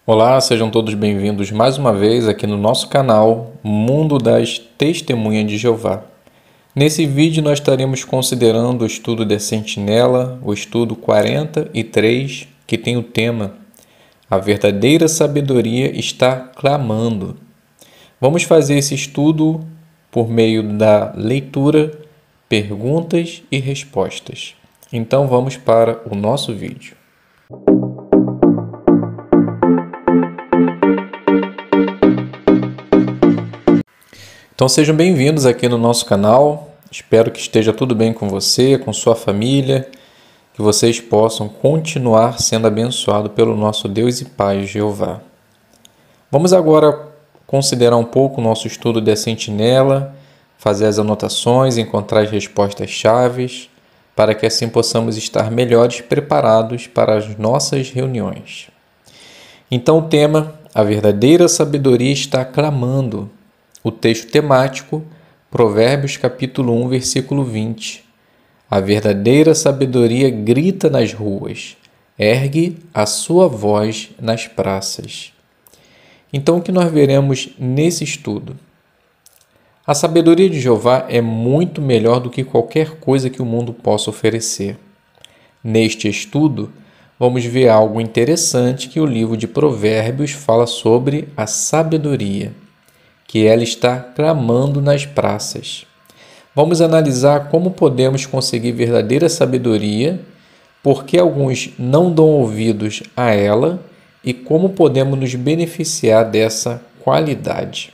Olá, sejam todos bem-vindos mais uma vez aqui no nosso canal Mundo das Testemunhas de Jeová. Nesse vídeo nós estaremos considerando o estudo da Sentinela, o estudo 43, que tem o tema A Verdadeira Sabedoria está Clamando. Vamos fazer esse estudo por meio da leitura, perguntas e respostas. Então vamos para o nosso vídeo. Então sejam bem-vindos aqui no nosso canal. Espero que esteja tudo bem com você, com sua família, que vocês possam continuar sendo abençoados pelo nosso Deus e Pai Jeová. Vamos agora considerar um pouco o nosso estudo da Sentinela, fazer as anotações, encontrar as respostas-chave, para que assim possamos estar melhores preparados para as nossas reuniões. Então o tema, a verdadeira sabedoria está clamando. O texto temático, Provérbios capítulo 1, versículo 20. A verdadeira sabedoria grita nas ruas, ergue a sua voz nas praças. Então, o que nós veremos nesse estudo? A sabedoria de Jeová é muito melhor do que qualquer coisa que o mundo possa oferecer. Neste estudo, vamos ver algo interessante que o livro de Provérbios fala sobre a sabedoria, que ela está clamando nas praças. Vamos analisar como podemos conseguir verdadeira sabedoria, por que alguns não dão ouvidos a ela e como podemos nos beneficiar dessa qualidade.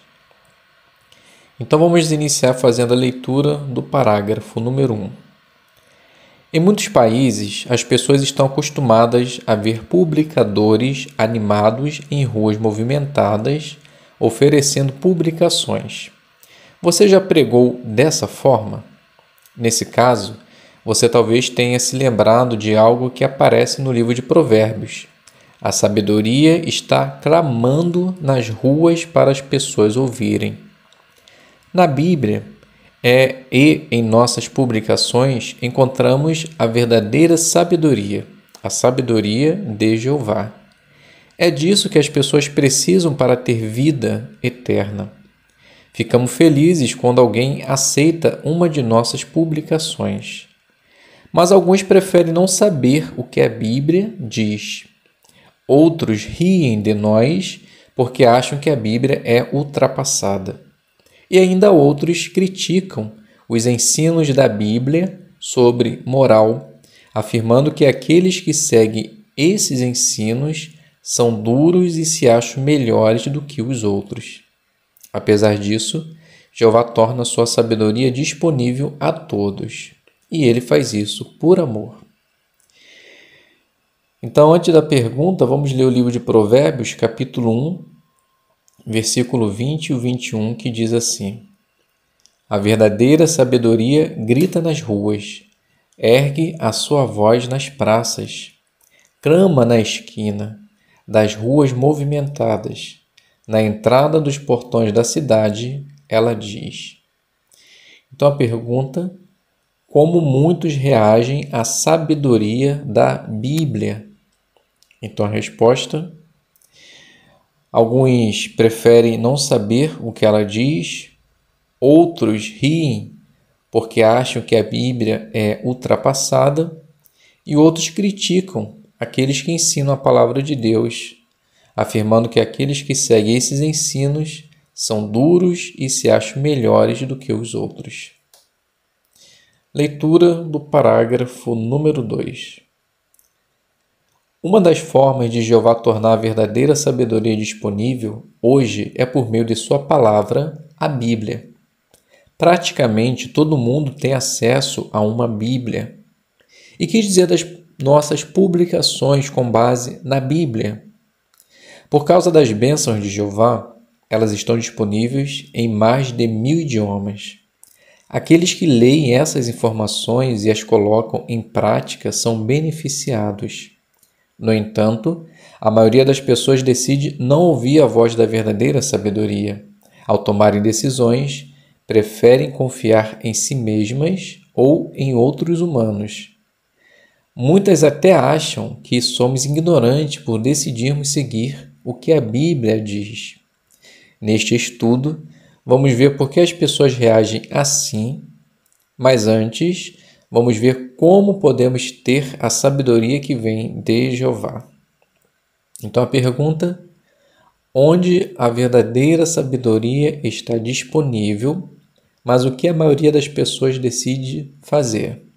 Então vamos iniciar fazendo a leitura do parágrafo número 1. Em muitos países, as pessoas estão acostumadas a ver publicadores animados em ruas movimentadas oferecendo publicações. Você já pregou dessa forma? Nesse caso, você talvez tenha se lembrado de algo que aparece no livro de Provérbios. A sabedoria está clamando nas ruas para as pessoas ouvirem. Na Bíblia e em nossas publicações encontramos a verdadeira sabedoria, a sabedoria de Jeová. É disso que as pessoas precisam para ter vida eterna. Ficamos felizes quando alguém aceita uma de nossas publicações. Mas alguns preferem não saber o que a Bíblia diz. Outros riem de nós porque acham que a Bíblia é ultrapassada. E ainda outros criticam os ensinos da Bíblia sobre moral, afirmando que aqueles que seguem esses ensinos são duros e se acham melhores do que os outros. Apesar disso, Jeová torna sua sabedoria disponível a todos, e ele faz isso por amor. Então, antes da pergunta, vamos ler o livro de Provérbios, capítulo 1, versículo 20 e 21, que diz assim: A verdadeira sabedoria grita nas ruas, ergue a sua voz nas praças, clama na esquina das ruas movimentadas. Na entrada dos portões da cidade, ela diz. Então a pergunta: como muitos reagem à sabedoria da Bíblia? Então a resposta: alguns preferem não saber o que ela diz, outros riem porque acham que a Bíblia é ultrapassada e outros criticam aqueles que ensinam a palavra de Deus, afirmando que aqueles que seguem esses ensinos são duros e se acham melhores do que os outros. Leitura do parágrafo número 2. Uma das formas de Jeová tornar a verdadeira sabedoria disponível hoje é por meio de sua palavra, a Bíblia. Praticamente todo mundo tem acesso a uma Bíblia. E que dizer das nossas publicações com base na Bíblia? Por causa das bênçãos de Jeová, elas estão disponíveis em mais de 1000 idiomas. Aqueles que leem essas informações e as colocam em prática são beneficiados. No entanto, a maioria das pessoas decide não ouvir a voz da verdadeira sabedoria. Ao tomarem decisões, preferem confiar em si mesmas ou em outros humanos. Muitas até acham que somos ignorantes por decidirmos seguir o que a Bíblia diz. Neste estudo, vamos ver por que as pessoas reagem assim, mas antes, vamos ver como podemos ter a sabedoria que vem de Jeová. Então a pergunta: onde a verdadeira sabedoria está disponível, mas o que a maioria das pessoas decide fazer?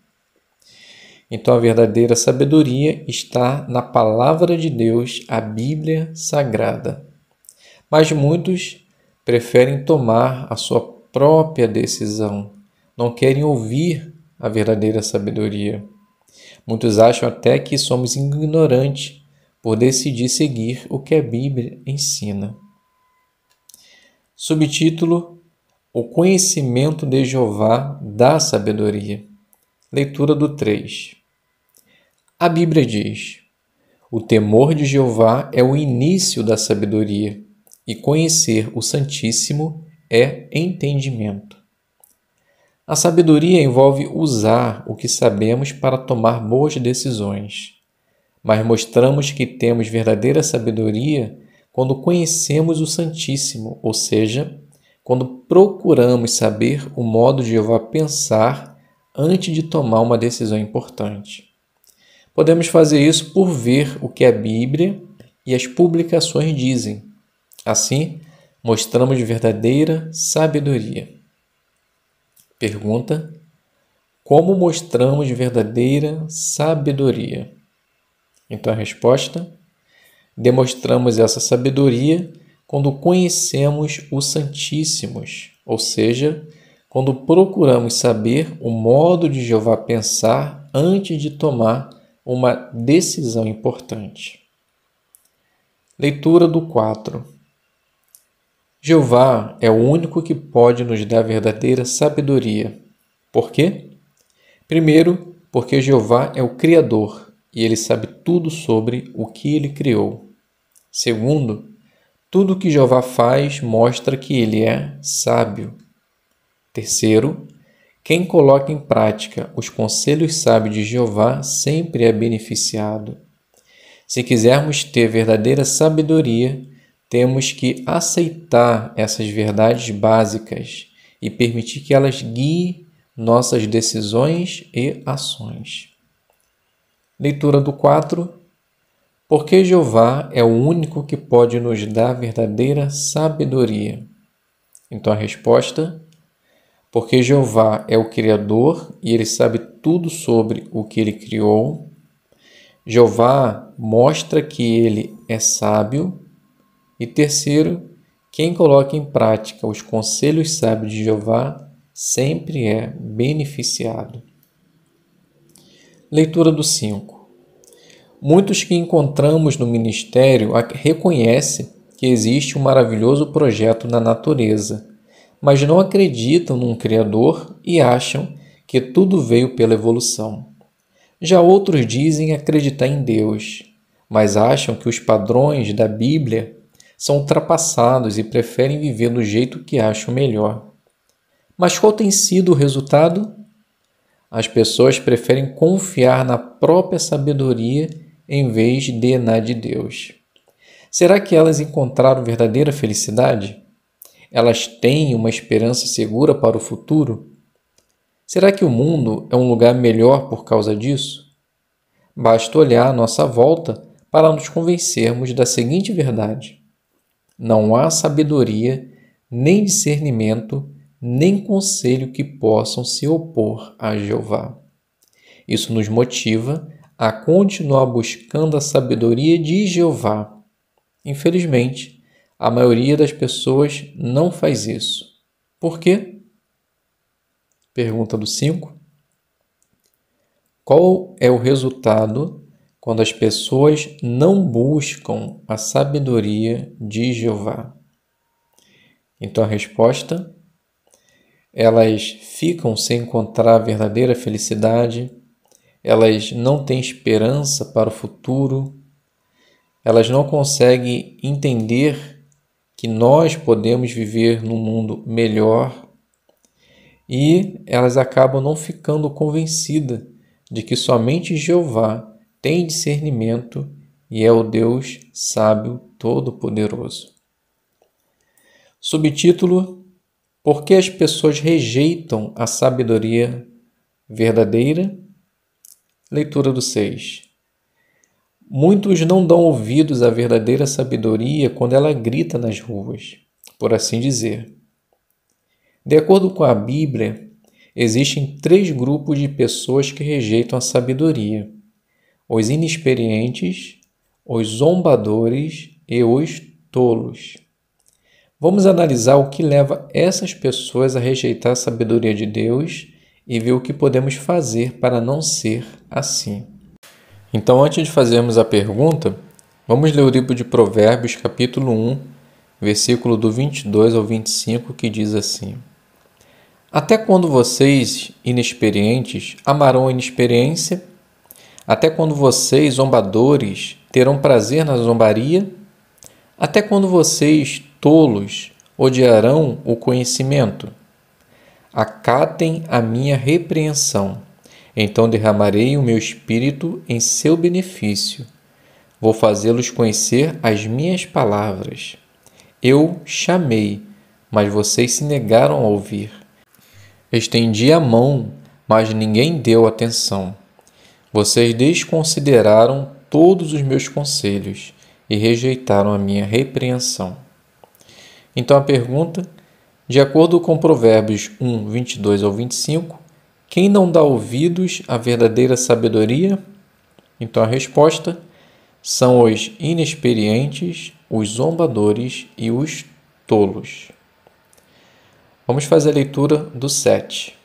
Então a verdadeira sabedoria está na palavra de Deus, a Bíblia Sagrada. Mas muitos preferem tomar a sua própria decisão, não querem ouvir a verdadeira sabedoria. Muitos acham até que somos ignorantes por decidir seguir o que a Bíblia ensina. Subtítulo: O conhecimento de Jeová dá sabedoria. Leitura do 3. A Bíblia diz: o temor de Jeová é o início da sabedoria, e conhecer o Santíssimo é entendimento. A sabedoria envolve usar o que sabemos para tomar boas decisões, mas mostramos que temos verdadeira sabedoria quando conhecemos o Santíssimo, ou seja, quando procuramos saber o modo de Jeová pensar antes de tomar uma decisão importante. Podemos fazer isso por ver o que a Bíblia e as publicações dizem. Assim, mostramos verdadeira sabedoria. Pergunta: como mostramos verdadeira sabedoria? Então a resposta: demonstramos essa sabedoria quando conhecemos o Santíssimo, ou seja, quando procuramos saber o modo de Jeová pensar antes de tomar uma decisão importante. Leitura do 4. Jeová é o único que pode nos dar verdadeira sabedoria. Por quê? Primeiro, porque Jeová é o Criador e ele sabe tudo sobre o que ele criou. Segundo, tudo que Jeová faz mostra que ele é sábio. Terceiro, quem coloca em prática os conselhos sábios de Jeová sempre é beneficiado. Se quisermos ter verdadeira sabedoria, temos que aceitar essas verdades básicas e permitir que elas guiem nossas decisões e ações. Leitura do 4. Porque Jeová é o único que pode nos dar verdadeira sabedoria. Então a resposta: porque Jeová é o Criador e ele sabe tudo sobre o que ele criou. Jeová mostra que ele é sábio. E terceiro, quem coloca em prática os conselhos sábios de Jeová sempre é beneficiado. Leitura do 5. Muitos que encontramos no ministério reconhecem que existe um maravilhoso projeto na natureza, mas não acreditam num Criador e acham que tudo veio pela evolução. Já outros dizem acreditar em Deus, mas acham que os padrões da Bíblia são ultrapassados e preferem viver do jeito que acham melhor. Mas qual tem sido o resultado? As pessoas preferem confiar na própria sabedoria em vez de na de Deus. Será que elas encontraram verdadeira felicidade? Elas têm uma esperança segura para o futuro? Será que o mundo é um lugar melhor por causa disso? Basta olhar à nossa volta para nos convencermos da seguinte verdade: não há sabedoria, nem discernimento, nem conselho que possam se opor a Jeová. Isso nos motiva a continuar buscando a sabedoria de Jeová. Infelizmente, a maioria das pessoas não faz isso. Por quê? Pergunta do 5. Qual é o resultado quando as pessoas não buscam a sabedoria de Jeová? Então a resposta: elas ficam sem encontrar a verdadeira felicidade, elas não têm esperança para o futuro, elas não conseguem entender que nós podemos viver num mundo melhor e elas acabam não ficando convencidas de que somente Jeová tem discernimento e é o Deus sábio Todo-Poderoso. Subtítulo: Por que as pessoas rejeitam a sabedoria verdadeira? Leitura do 6. Muitos não dão ouvidos à verdadeira sabedoria quando ela grita nas ruas, por assim dizer. De acordo com a Bíblia, existem 3 grupos de pessoas que rejeitam a sabedoria: os inexperientes, os zombadores e os tolos. Vamos analisar o que leva essas pessoas a rejeitar a sabedoria de Deus e ver o que podemos fazer para não ser assim. Então, antes de fazermos a pergunta, vamos ler o livro de Provérbios, capítulo 1, versículo do 22 ao 25, que diz assim: Até quando vocês, inexperientes, amarão a inexperiência? Até quando vocês, zombadores, terão prazer na zombaria? Até quando vocês, tolos, odiarão o conhecimento? Acatem a minha repreensão, então derramarei o meu espírito em seu benefício. Vou fazê-los conhecer as minhas palavras. Eu chamei, mas vocês se negaram a ouvir. Estendi a mão, mas ninguém deu atenção. Vocês desconsideraram todos os meus conselhos e rejeitaram a minha repreensão. Então a pergunta, de acordo com Provérbios 1, 22 ao 25, quem não dá ouvidos à verdadeira sabedoria? Então a resposta são os inexperientes, os zombadores e os tolos. Vamos fazer a leitura do 7.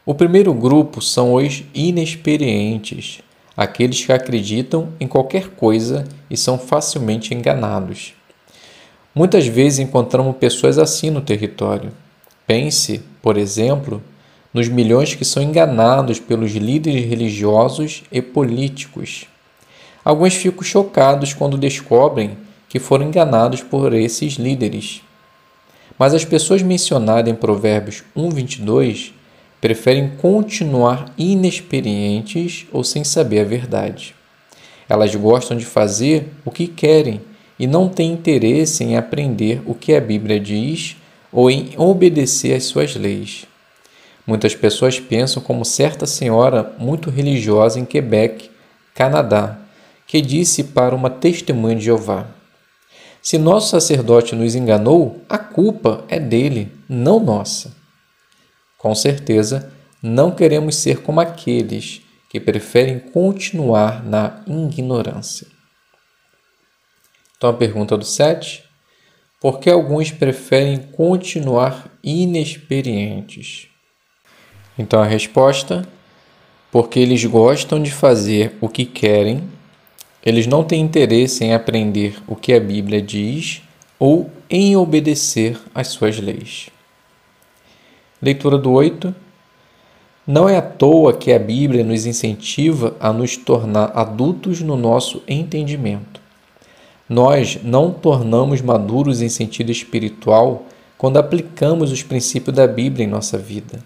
O primeiro grupo são os inexperientes, aqueles que acreditam em qualquer coisa e são facilmente enganados. Muitas vezes encontramos pessoas assim no território. Pense, por exemplo, nos milhões que são enganados pelos líderes religiosos e políticos. Alguns ficam chocados quando descobrem que foram enganados por esses líderes. Mas as pessoas mencionadas em Provérbios 1:22 preferem continuar inexperientes ou sem saber a verdade. Elas gostam de fazer o que querem e não têm interesse em aprender o que a Bíblia diz ou em obedecer às suas leis. Muitas pessoas pensam como certa senhora muito religiosa em Quebec, Canadá, que disse para uma testemunha de Jeová: Se nosso sacerdote nos enganou, a culpa é dele, não nossa. Com certeza, não queremos ser como aqueles que preferem continuar na ignorância. Então a pergunta do 7: por que alguns preferem continuar inexperientes? Então a resposta: porque eles gostam de fazer o que querem, eles não têm interesse em aprender o que a Bíblia diz ou em obedecer às suas leis. Leitura do 8. Não é à toa que a Bíblia nos incentiva a nos tornar adultos no nosso entendimento. Nós não tornamos maduros em sentido espiritual quando aplicamos os princípios da Bíblia em nossa vida.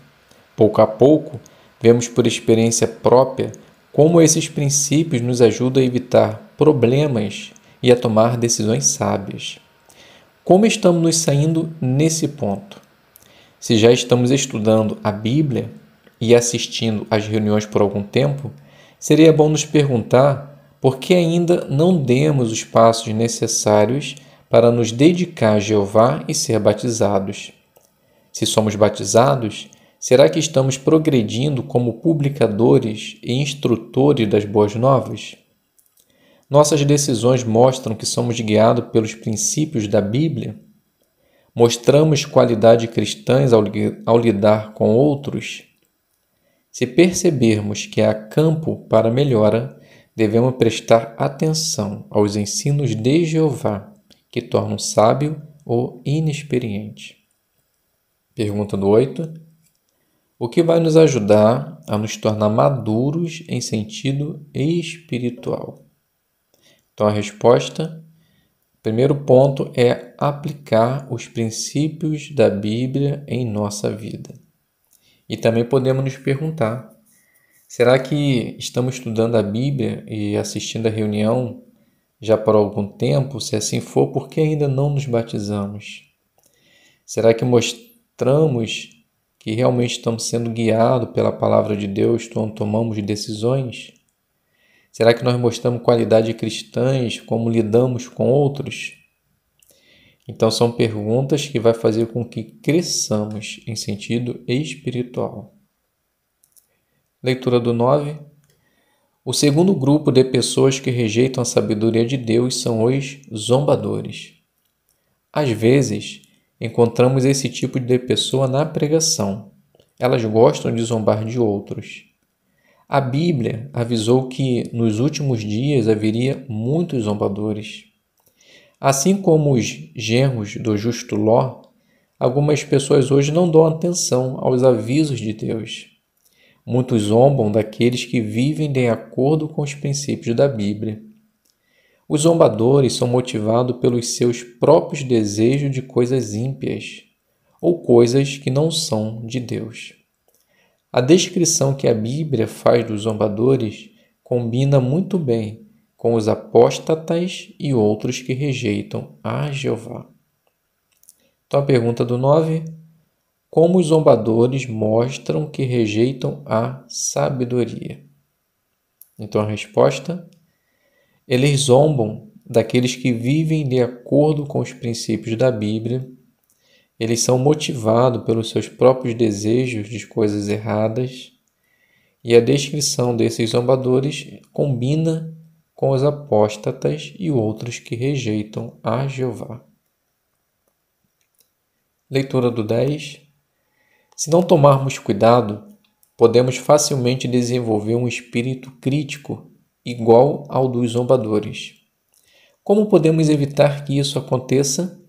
Pouco a pouco, vemos por experiência própria como esses princípios nos ajudam a evitar problemas e a tomar decisões sábias. Como estamos nos saindo nesse ponto? Se já estamos estudando a Bíblia e assistindo às reuniões por algum tempo, seria bom nos perguntar por que ainda não demos os passos necessários para nos dedicar a Jeová e ser batizados. Se somos batizados, será que estamos progredindo como publicadores e instrutores das boas novas? Nossas decisões mostram que somos guiados pelos princípios da Bíblia? Mostramos qualidades cristãs ao lidar com outros? Se percebermos que há campo para melhora, devemos prestar atenção aos ensinos de Jeová, que tornam sábio ou inexperiente. Pergunta do 8. O que vai nos ajudar a nos tornar maduros em sentido espiritual? Então a resposta, primeiro ponto, é aplicar os princípios da Bíblia em nossa vida. E também podemos nos perguntar: será que estamos estudando a Bíblia e assistindo a reunião já por algum tempo? Se assim for, por que ainda não nos batizamos? Será que mostramos que realmente estamos sendo guiados pela palavra de Deus quando tomamos decisões? Será que nós mostramos qualidades cristãs, como lidamos com outros? Então são perguntas que vai fazer com que cresçamos em sentido espiritual. Leitura do 9. O segundo grupo de pessoas que rejeitam a sabedoria de Deus são os zombadores. Às vezes, encontramos esse tipo de pessoa na pregação. Elas gostam de zombar de outros. A Bíblia avisou que nos últimos dias haveria muitos zombadores. Assim como os genros do justo Ló, algumas pessoas hoje não dão atenção aos avisos de Deus. Muitos zombam daqueles que vivem de acordo com os princípios da Bíblia. Os zombadores são motivados pelos seus próprios desejos de coisas ímpias ou coisas que não são de Deus. A descrição que a Bíblia faz dos zombadores combina muito bem com os apóstatas e outros que rejeitam a Jeová. Então a pergunta do 9: como os zombadores mostram que rejeitam a sabedoria? Então a resposta: eles zombam daqueles que vivem de acordo com os princípios da Bíblia. Eles são motivados pelos seus próprios desejos de coisas erradas. E a descrição desses zombadores combina com os apóstatas e outros que rejeitam a Jeová. Leitura do 10. Se não tomarmos cuidado, podemos facilmente desenvolver um espírito crítico igual ao dos zombadores. Como podemos evitar que isso aconteça?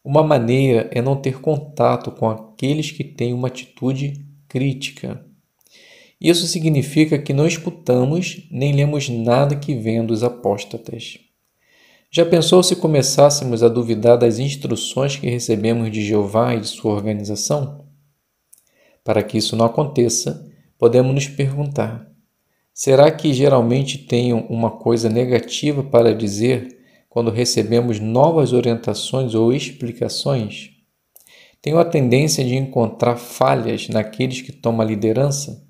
Uma maneira é não ter contato com aqueles que têm uma atitude crítica. Isso significa que não escutamos nem lemos nada que vem dos apóstatas. Já pensou se começássemos a duvidar das instruções que recebemos de Jeová e de sua organização? Para que isso não aconteça, podemos nos perguntar: será que geralmente tenho uma coisa negativa para dizer quando recebemos novas orientações ou explicações? Tenho a tendência de encontrar falhas naqueles que tomam a liderança?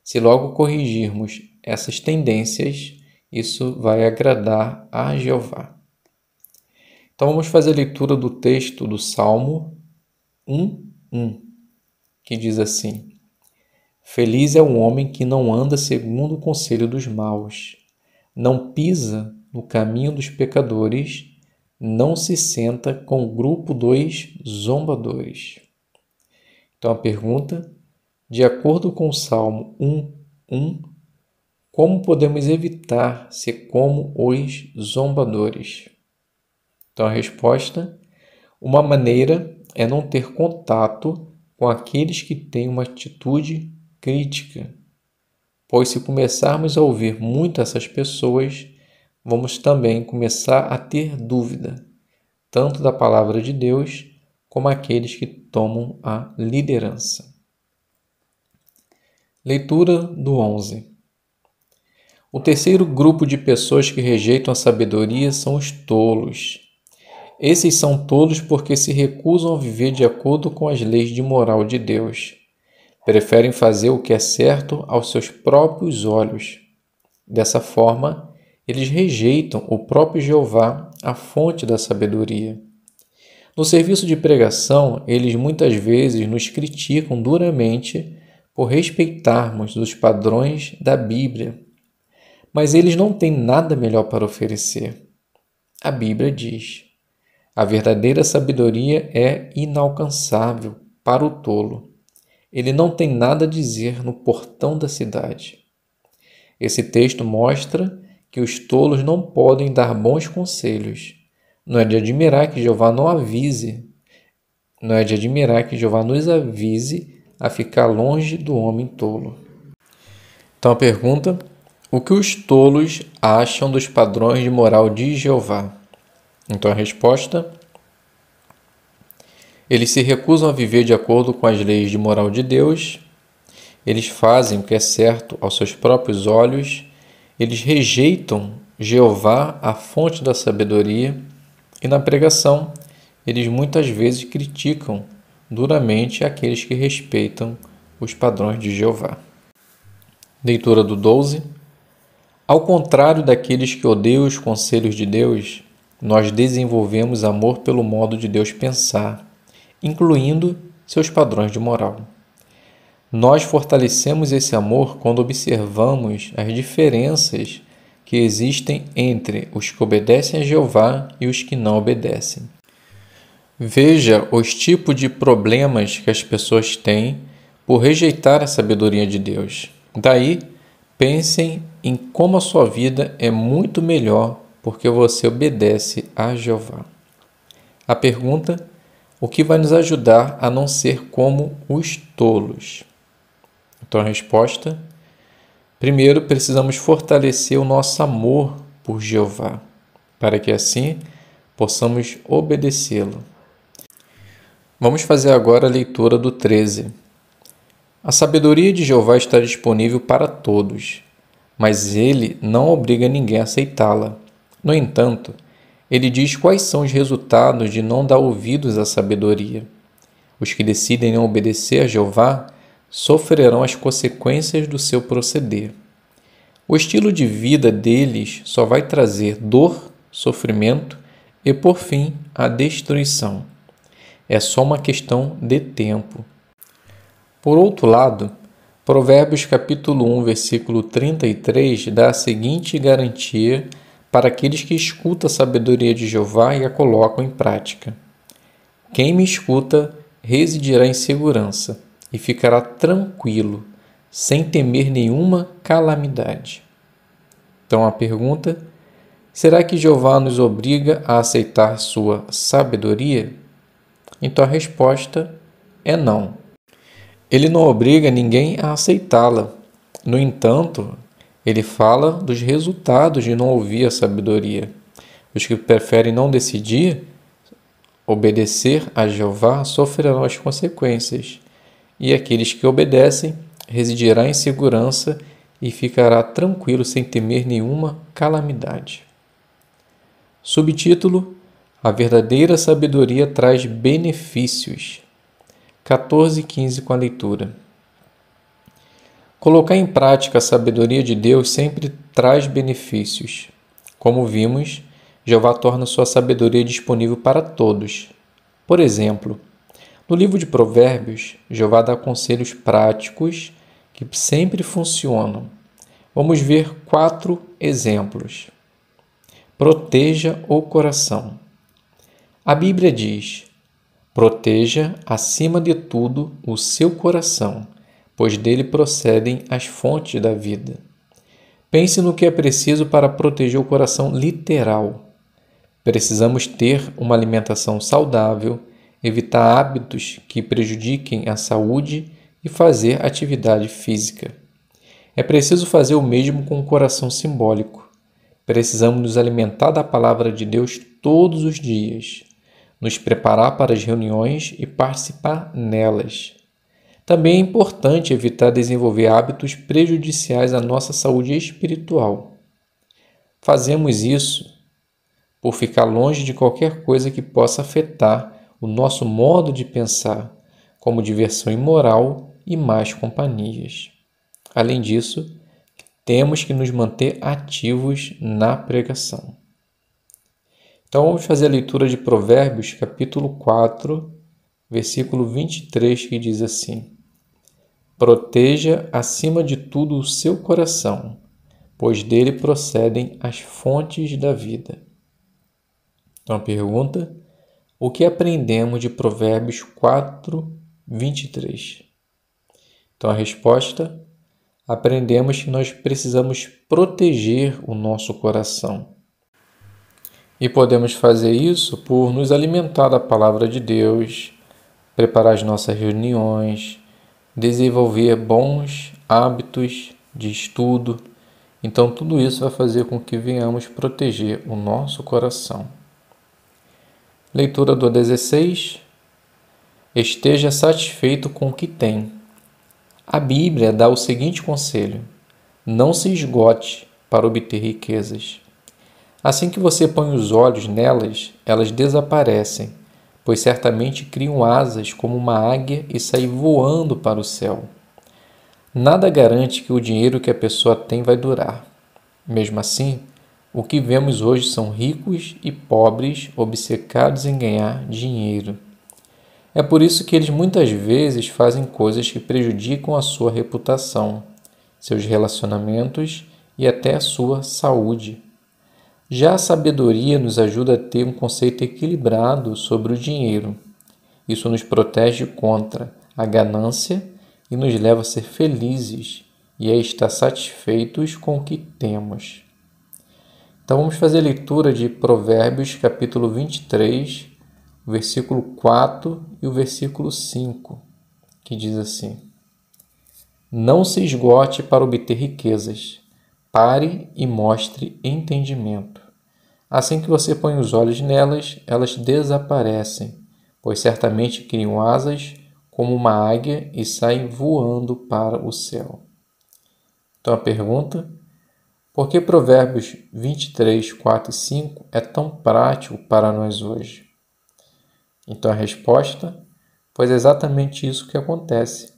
Se logo corrigirmos essas tendências, isso vai agradar a Jeová. Então vamos fazer a leitura do texto do Salmo 1:1, que diz assim: Feliz é o homem que não anda segundo o conselho dos maus, não pisa no caminho dos pecadores, não se senta com o grupo dos zombadores. Então a pergunta: de acordo com o Salmo 1:1, como podemos evitar ser como os zombadores? Então a resposta: uma maneira é não ter contato com aqueles que têm uma atitude crítica, pois se começarmos a ouvir muito essas pessoas, vamos também começar a ter dúvida, tanto da palavra de Deus, como aqueles que tomam a liderança. Leitura do 11. O terceiro grupo de pessoas que rejeitam a sabedoria são os tolos. Esses são tolos porque se recusam a viver de acordo com as leis de moral de Deus. Preferem fazer o que é certo aos seus próprios olhos. Dessa forma, eles rejeitam o próprio Jeová, a fonte da sabedoria. No serviço de pregação, eles muitas vezes nos criticam duramente por respeitarmos os padrões da Bíblia. Mas eles não têm nada melhor para oferecer. A Bíblia diz: a verdadeira sabedoria é inalcançável para o tolo. Ele não tem nada a dizer no portão da cidade. Esse texto mostra que os tolos não podem dar bons conselhos. Não é de admirar que Jeová nos avise a ficar longe do homem tolo. Então a pergunta: o que os tolos acham dos padrões de moral de Jeová? Então a resposta: eles se recusam a viver de acordo com as leis de moral de Deus, eles fazem o que é certo aos seus próprios olhos, eles rejeitam Jeová, a fonte da sabedoria, e na pregação, eles muitas vezes criticam duramente aqueles que respeitam os padrões de Jeová. Leitura do 12. Ao contrário daqueles que odeiam os conselhos de Deus, nós desenvolvemos amor pelo modo de Deus pensar, incluindo seus padrões de moral. Nós fortalecemos esse amor quando observamos as diferenças que existem entre os que obedecem a Jeová e os que não obedecem. Veja os tipos de problemas que as pessoas têm por rejeitar a sabedoria de Deus. Daí, pensem em como a sua vida é muito melhor porque você obedece a Jeová. A pergunta: o que vai nos ajudar a não ser como os tolos? Então a resposta: primeiro precisamos fortalecer o nosso amor por Jeová, para que assim possamos obedecê-lo. Vamos fazer agora a leitura do 13. A sabedoria de Jeová está disponível para todos, mas ele não obriga ninguém a aceitá-la. No entanto, ele diz quais são os resultados de não dar ouvidos à sabedoria. Os que decidem não obedecer a Jeová sofrerão as consequências do seu proceder. O estilo de vida deles só vai trazer dor, sofrimento e, por fim, a destruição. É só uma questão de tempo. Por outro lado, Provérbios capítulo 1, versículo 33 dá a seguinte garantia para aqueles que escutam a sabedoria de Jeová e a colocam em prática. Quem me escuta residirá em segurança e ficará tranquilo, sem temer nenhuma calamidade. Então a pergunta: será que Jeová nos obriga a aceitar sua sabedoria? Então a resposta é não. Ele não obriga ninguém a aceitá-la. No entanto, ele fala dos resultados de não ouvir a sabedoria. Os que preferem não decidir obedecer a Jeová sofrerão as consequências, e aqueles que obedecem residirá em segurança e ficará tranquilo sem temer nenhuma calamidade. Subtítulo: a verdadeira sabedoria traz benefícios. 14 e 15 com a leitura. Colocar em prática a sabedoria de Deus sempre traz benefícios. Como vimos, Jeová torna sua sabedoria disponível para todos. Por exemplo, no livro de Provérbios, Jeová dá conselhos práticos que sempre funcionam. Vamos ver 4 exemplos. Proteja o coração. A Bíblia diz: proteja, acima de tudo, o seu coração, pois dele procedem as fontes da vida. Pense no que é preciso para proteger o coração literal. Precisamos ter uma alimentação saudável, evitar hábitos que prejudiquem a saúde e fazer atividade física. É preciso fazer o mesmo com o coração simbólico. Precisamos nos alimentar da palavra de Deus todos os dias, nos preparar para as reuniões e participar nelas. Também é importante evitar desenvolver hábitos prejudiciais à nossa saúde espiritual. Fazemos isso por ficar longe de qualquer coisa que possa afetar o nosso modo de pensar, como diversão imoral e más companhias. Além disso, temos que nos manter ativos na pregação. Então vamos fazer a leitura de Provérbios, capítulo 4, versículo 23, que diz assim: proteja acima de tudo o seu coração, pois dele procedem as fontes da vida. Então a pergunta: o que aprendemos de Provérbios 4, 23? Então a resposta: aprendemos que nós precisamos proteger o nosso coração. E podemos fazer isso por nos alimentar da palavra de Deus, preparar as nossas reuniões, desenvolver bons hábitos de estudo. Então, tudo isso vai fazer com que venhamos proteger o nosso coração. Leitura do 16. Esteja satisfeito com o que tem. A Bíblia dá o seguinte conselho: não se esgote para obter riquezas. Assim que você põe os olhos nelas, elas desaparecem, pois certamente criam asas como uma águia e saem voando para o céu. Nada garante que o dinheiro que a pessoa tem vai durar. Mesmo assim, o que vemos hoje são ricos e pobres obcecados em ganhar dinheiro. É por isso que eles muitas vezes fazem coisas que prejudicam a sua reputação, seus relacionamentos e até a sua saúde. Já a sabedoria nos ajuda a ter um conceito equilibrado sobre o dinheiro. Isso nos protege contra a ganância e nos leva a ser felizes e a estar satisfeitos com o que temos. Então vamos fazer a leitura de Provérbios capítulo 23, o versículo 4 e o versículo 5, que diz assim: Não se esgote para obter riquezas, pare e mostre entendimento. Assim que você põe os olhos nelas, elas desaparecem, pois certamente criam asas como uma águia e saem voando para o céu. Então a pergunta: por que Provérbios 23, 4 e 5 é tão prático para nós hoje? Então a resposta: pois é exatamente isso que acontece.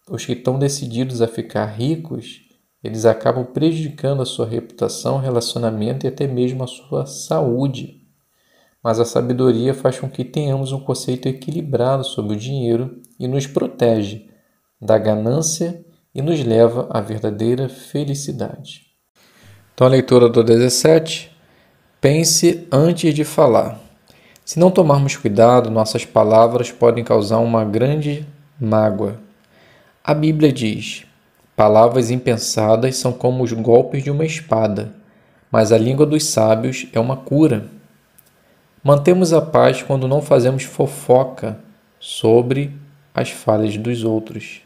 Os que estão decididos a ficar ricos, eles acabam prejudicando a sua reputação, relacionamento e até mesmo a sua saúde. Mas a sabedoria faz com que tenhamos um conceito equilibrado sobre o dinheiro e nos protege da ganância e nos leva à verdadeira felicidade. Então a leitura do 17. Pense antes de falar. Se não tomarmos cuidado, nossas palavras podem causar uma grande mágoa. A Bíblia diz: palavras impensadas são como os golpes de uma espada, mas a língua dos sábios é uma cura. Mantemos a paz quando não fazemos fofoca sobre as falhas dos outros.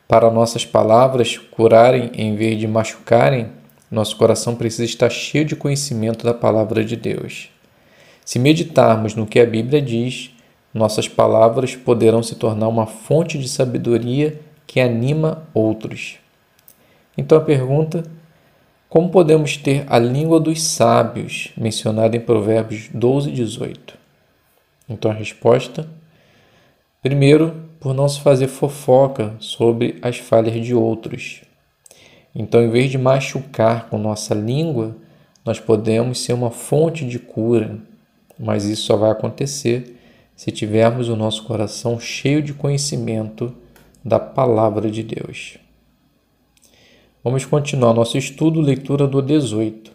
Para nossas palavras curarem em vez de machucarem, nosso coração precisa estar cheio de conhecimento da palavra de Deus. Se meditarmos no que a Bíblia diz, nossas palavras poderão se tornar uma fonte de sabedoria que anima outros. Então a pergunta: como podemos ter a língua dos sábios, mencionada em Provérbios 12 e 18? Então a resposta: primeiro, por não se fazer fofoca sobre as falhas de outros. Então, em vez de machucar com nossa língua, nós podemos ser uma fonte de cura, mas isso só vai acontecer se tivermos o nosso coração cheio de conhecimento da Palavra de Deus. Vamos continuar nosso estudo, leitura do 18.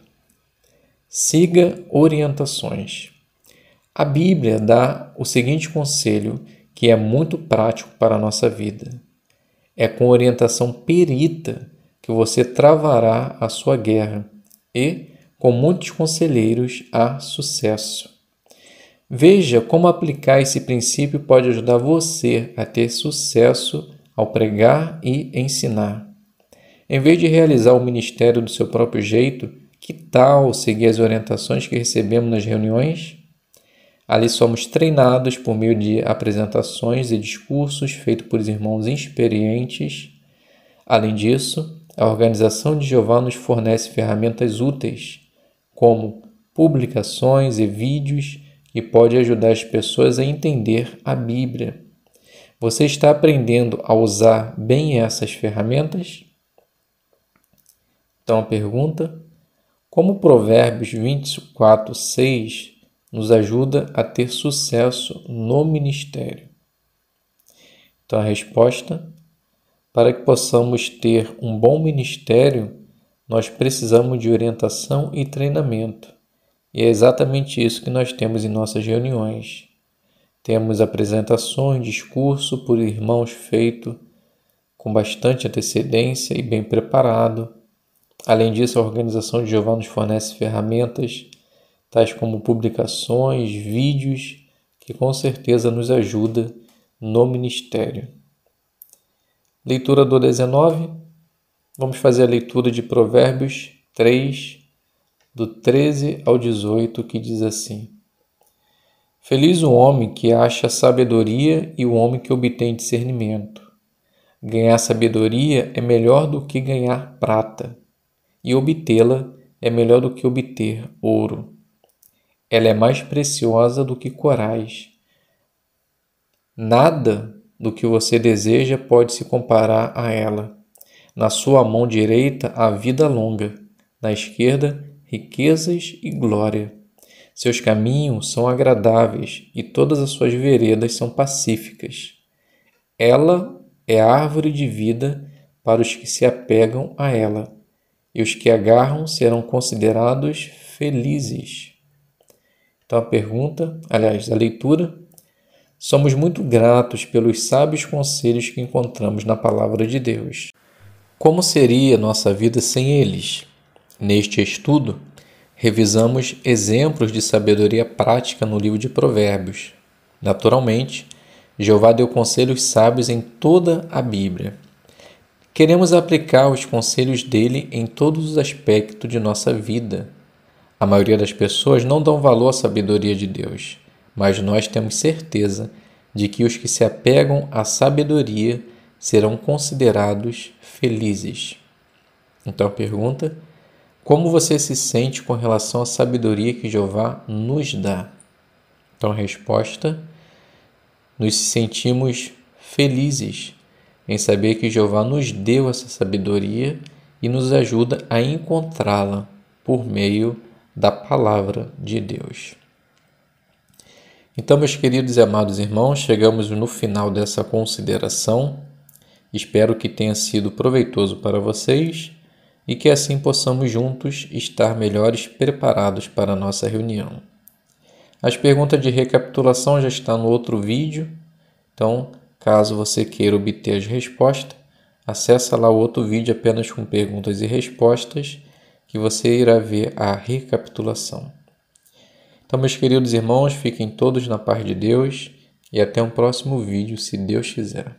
Siga orientações. A Bíblia dá o seguinte conselho, que é muito prático para a nossa vida. É com orientação perita que você travará a sua guerra e, com muitos conselheiros, há sucesso. Veja como aplicar esse princípio pode ajudar você a ter sucesso ao pregar e ensinar. Em vez de realizar o ministério do seu próprio jeito, que tal seguir as orientações que recebemos nas reuniões? Ali somos treinados por meio de apresentações e discursos feitos por irmãos experientes. Além disso, a Organização de Jeová nos fornece ferramentas úteis, como publicações e vídeos que podem ajudar as pessoas a entender a Bíblia. Você está aprendendo a usar bem essas ferramentas? Então a pergunta: como Provérbios 24, 6 nos ajuda a ter sucesso no ministério? Então a resposta: para que possamos ter um bom ministério, nós precisamos de orientação e treinamento. E é exatamente isso que nós temos em nossas reuniões. Temos apresentações, discurso por irmãos feito com bastante antecedência e bem preparado. Além disso, a Organização de Jeová nos fornece ferramentas, tais como publicações, vídeos, que com certeza nos ajuda no ministério. Leitura do 19. Vamos fazer a leitura de Provérbios 3, do 13 ao 18, que diz assim: Feliz o homem que acha sabedoria e o homem que obtém discernimento. Ganhar sabedoria é melhor do que ganhar prata, e obtê-la é melhor do que obter ouro. Ela é mais preciosa do que corais. Nada do que você deseja pode se comparar a ela. Na sua mão direita há vida longa, na esquerda riquezas e glória. Seus caminhos são agradáveis e todas as suas veredas são pacíficas. Ela é a árvore de vida para os que se apegam a ela, e os que agarram serão considerados felizes. Então a leitura: somos muito gratos pelos sábios conselhos que encontramos na palavra de Deus. Como seria nossa vida sem eles? Neste estudo, revisamos exemplos de sabedoria prática no livro de Provérbios. Naturalmente, Jeová deu conselhos sábios em toda a Bíblia. Queremos aplicar os conselhos dele em todos os aspectos de nossa vida. A maioria das pessoas não dão valor à sabedoria de Deus, mas nós temos certeza de que os que se apegam à sabedoria serão considerados felizes. Então a pergunta: como você se sente com relação à sabedoria que Jeová nos dá? Então a resposta: nos sentimos felizes em saber que Jeová nos deu essa sabedoria e nos ajuda a encontrá-la por meio da palavra de Deus. Então, meus queridos e amados irmãos, chegamos no final dessa consideração. Espero que tenha sido proveitoso para vocês e que assim possamos juntos estar melhores preparados para a nossa reunião. As perguntas de recapitulação já estão no outro vídeo, então, caso você queira obter as respostas, acessa lá o outro vídeo apenas com perguntas e respostas, que você irá ver a recapitulação. Então, meus queridos irmãos, fiquem todos na paz de Deus e até um próximo vídeo, se Deus quiser.